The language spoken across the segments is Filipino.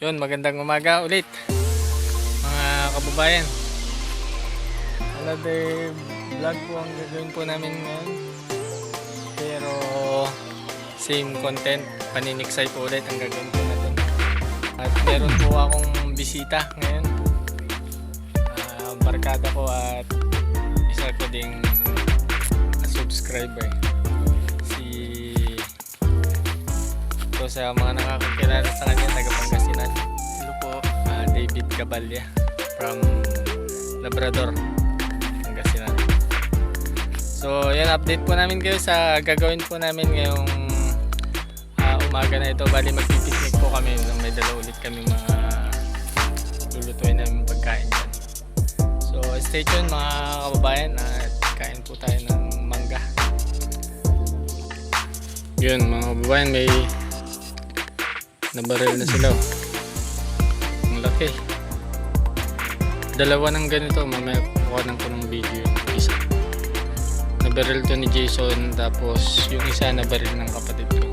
Yun, magandang umaga ulit mga kababayan. Another vlog po ang gagawin po namin ngayon. Pero same content, paniniksay po ulit ang gagawin po natin. At meron po akong bisita ngayon. Barkada ko at isa ko ding subscriber. So sa mga nakakakilala sa kanya, taga Pangasinan. Hello po, David Cabalya from Labrador, Pangasinan. So yan, update po namin kayo sa gagawin po namin ngayong umaga na ito. Bali magpipiknik po kami, may dala ulit kami mga lulutuin namin pagkain dyan. So stay tuned mga kababayan at kain po tayo ng mangga. Yun mga kababayan, may nabaril na sila. Ang laki. Dalawa ng ganito, mamaya kukuha ko ng video yung isa. Nabaril to ni Jason, tapos yung isa nabaril ng kapatid ko.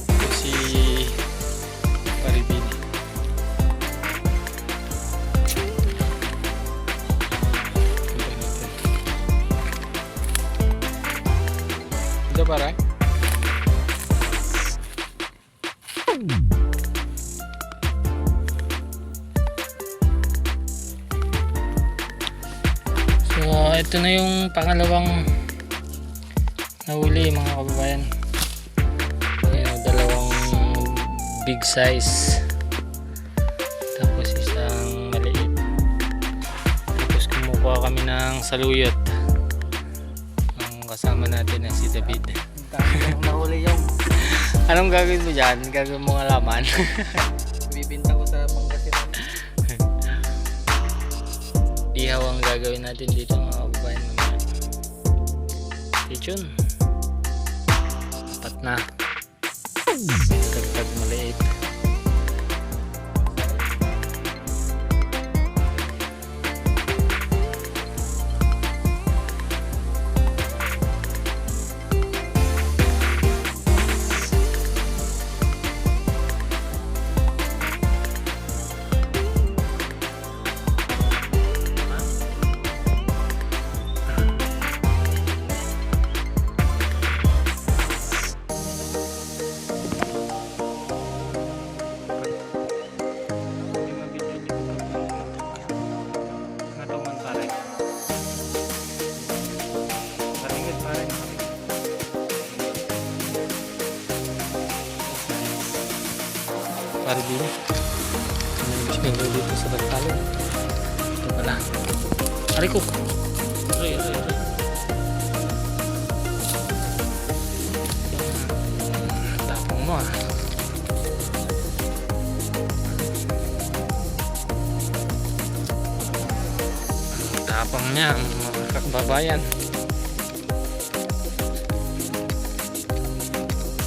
Ito si Paribini. Ito para ito na yung pangalawang nahuli mga kababayan. Ayan, dalawang big size tapos isang maliit. Tapos kumukuha kami ng saluyot. Ang kasama natin ay si David. Nahuli yung Anong gagawin mo dyan? Gagawin mo nga laman? bibinta ko sa Pangasinan. Ihaw ang gagawin natin dito mga kababayan. Stay tuned. Apat na. Dagdag maliit. Paribini. Ano yung dito sa Bagtalo? Ito pala. Aray ko! Aray. Tapong mo ah. Tapang niya mga kababayan.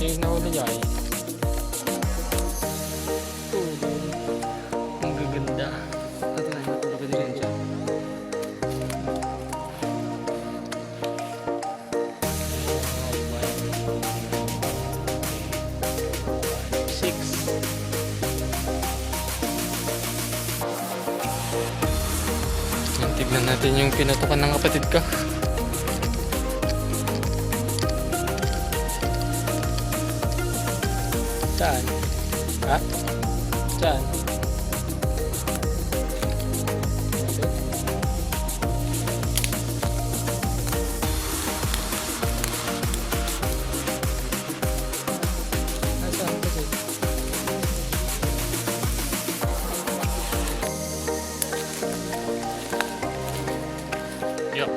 Yung nahuli niya eh. Ang gaganda. Ito na, natulog din siya. Six. Tignan natin yung pinutukan ng kapatid ko. Saan? Ha? Saan? Nasaan kasi? Yo.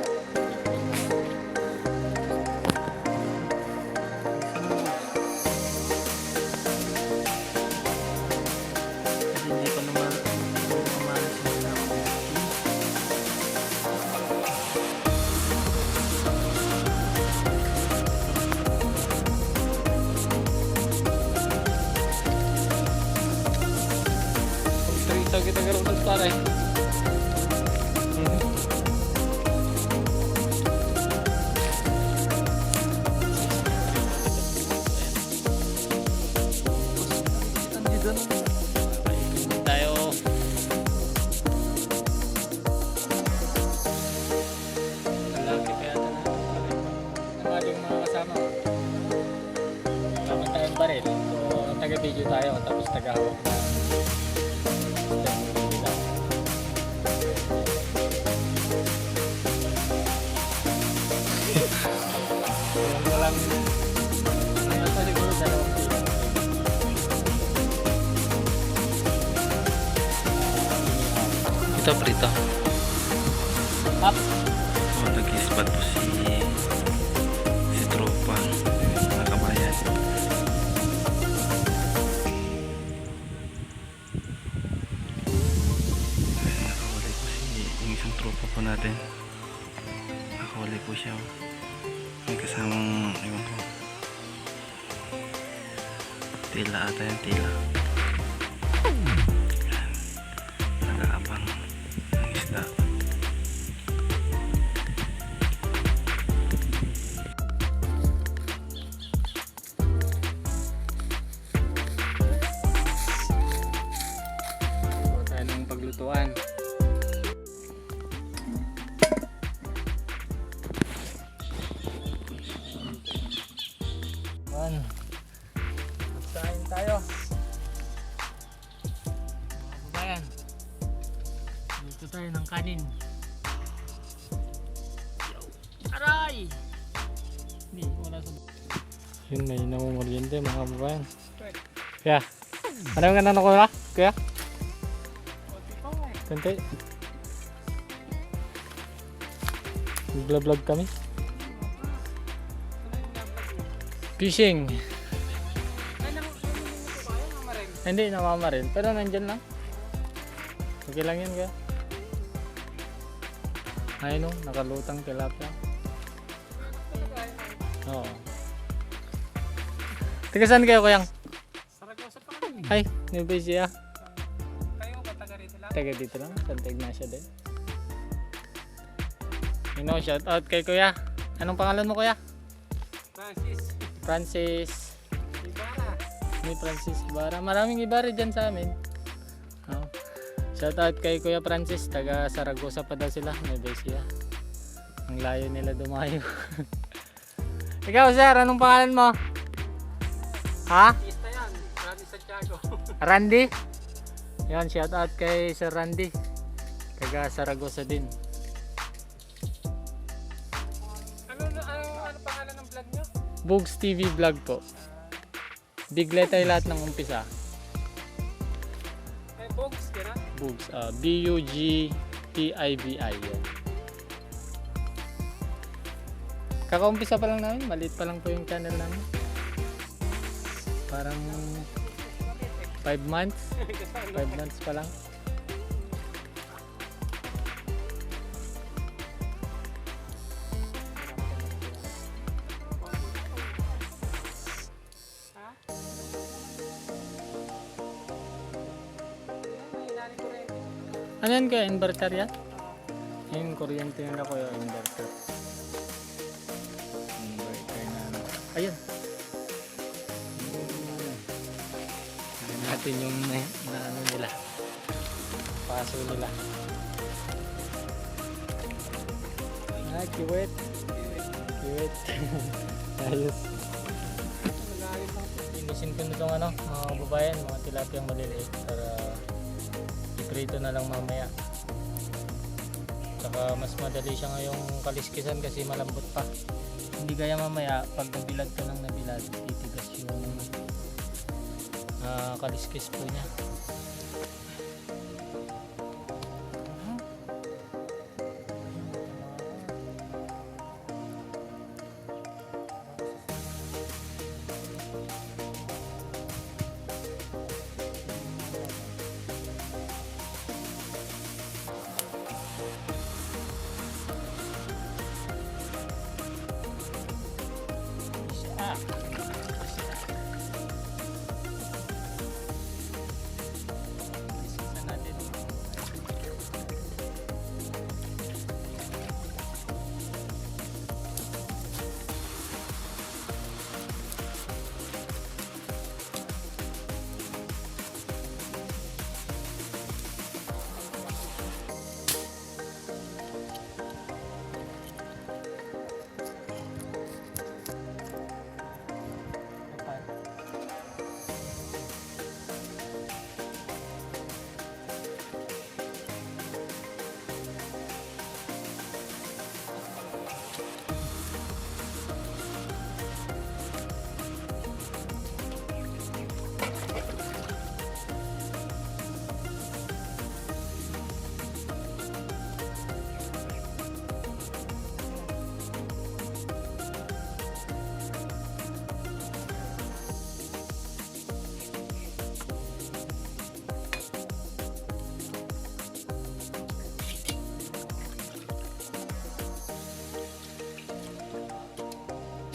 Hindi pa naman Kita gerong pare. Ang ganda. tapos tagahawak ng ilaw. Walang nasa siguro dalawang kilo. Ito prito. Up! Oh, nag-ispat po si tropa. Mga kabayan. Nakahuli po yung isang tropa po natin. Nakahuli po siya. May kasamang, ewan ko. Tila ata yung tila. Yan. Nag-aabang ng isda. Gawa tayo ng paglutuan. Yan. Magsahin tayo. Mga kabayan. Dito tayo ng kanin. Aray! Hindi, wala sa... Yun, may namumuriente mga kabayan. Kaya, ano yung ganun ako ba? Kaya? Kante. Vlog kami. Fishing. Hindi, namamaril. Pero nandyan lang. Okay lang yan kaya. Ayun o, nakalutang tilapia. Oo. Taga saan kayo kuyang? Saragosa pa kami. Ay, Nueva Ecija. Kayo ba taga rito lang? Taga dito lang, Santa Ignacia din. You know, shout out kay kuya. Anong pangalan mo kuya? Francis. Francis. Ibarra. Ni Francis Ibarra. Maraming Ibarra dyan sa amin. Oh. Shout out kay Kuya Francis. Taga Saragosa pa daw sila. Nueva Ecija. Ang layo nila dumayo. Ikaw sir, anong pangalan mo? Ha? Artista yan. Randy Santiago. Randy? Yan, shout out kay Sir Randy. Taga Saragosa din. Ano pangalan ng vlog nyo? Bugs TV vlog po. Big letter lahat ng umpisa. Eh, Bogs, kira? Bugs. B-U-G-T-I-V-I. Yan. Kakaumpisa pa lang namin. Maliit pa lang po yung channel namin. Parang 5 months. 5 months pa lang. Ano yan kaya? Inverter yan? Yung kuryente nila ko yung inverter. Inverter na ano. Ayun. Tignan natin yung na ano nila. Paso nila. Ah, kiwet. Kiwet. Ayos. Inisin ko nitong ano, mga kababayan, mga tilapiyang maliliit para iprito na lang mamaya. Tsaka mas madali siya ngayong kaliskisan kasi malambot pa. Hindi kaya mamaya pag nabilad ka ng nabilad, titigas yung kaliskis po niya.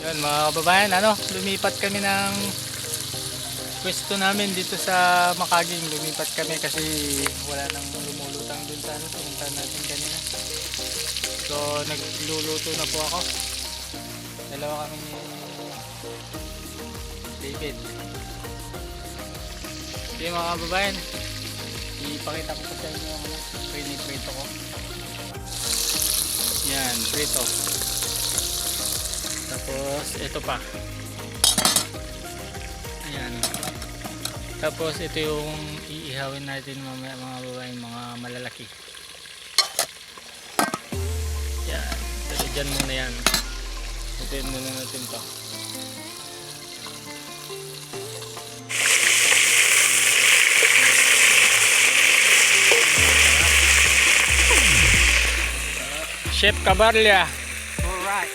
Yun mga kababayan, lumipat kami ng pwesto namin dito sa Makaging. Lumipat kami kasi wala nang lumulutang dun sa pumuntahan natin kanina. So nagluluto na po ako. Dalawa kami ni David. Okay mga kababayan, ipakita ko sa inyo ang prito ko. Yan, prito. Tapos ito pa. Ayan. Tapos ito yung iihawin natin mamaya mga babae, mga malalaki. Yan. Kasi dyan muna yan. Ituin muna natin to. Chef Cabarlia. Alright.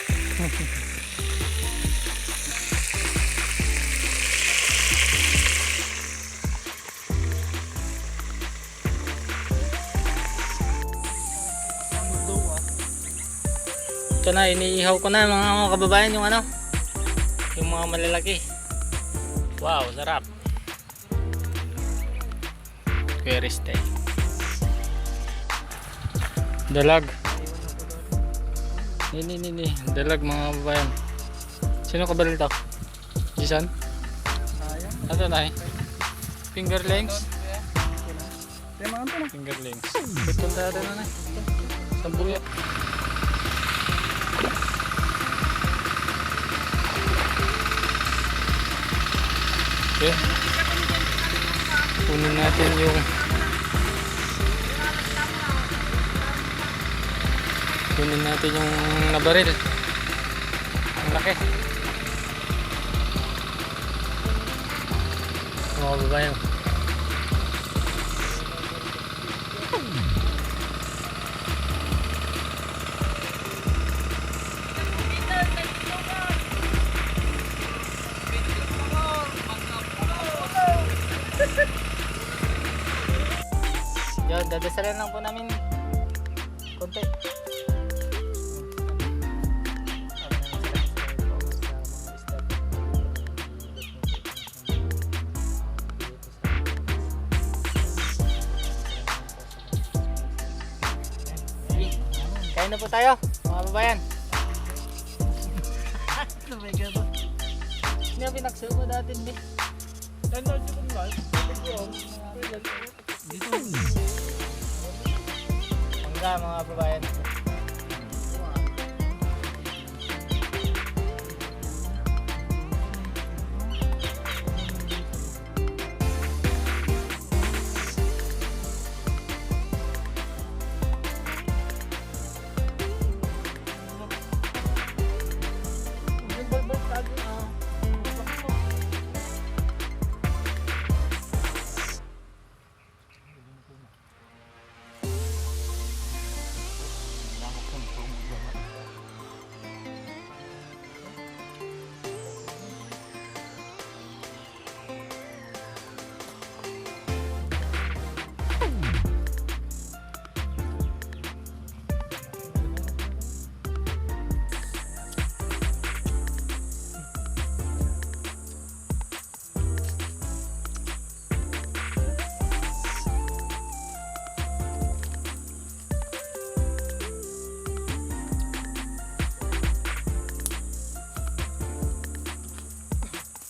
Ito na, iniihaw ko na mga kababayan yung yung mga malalaki. Wow, sarap. Queriste. Dalag. Ni. Dalag mga kababayan. Sino kabaril to? Jason? Ano na Fingerlings? Fingerlings. Ito na. Sambuya. Okay. Kunin natin yung nabaril. Ang laki. Mga babayan. Yo, dadasalan lang po namin konti. Kain na po tayo, mga babayan. Ano ba yung gano'n? Hindi na pinaksil mo dati, hindi. Mangga, mga babayan.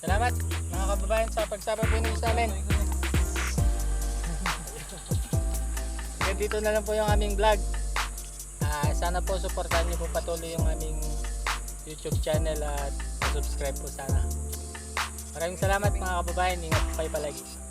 Salamat mga kababayan sa pagsabay po ninyo sa amin. Kaya dito na lang po yung aming vlog. Sana po supportahan niyo po patuloy yung aming YouTube channel at subscribe po sana. Maraming salamat mga kababayan. Ingat po kayo palagi.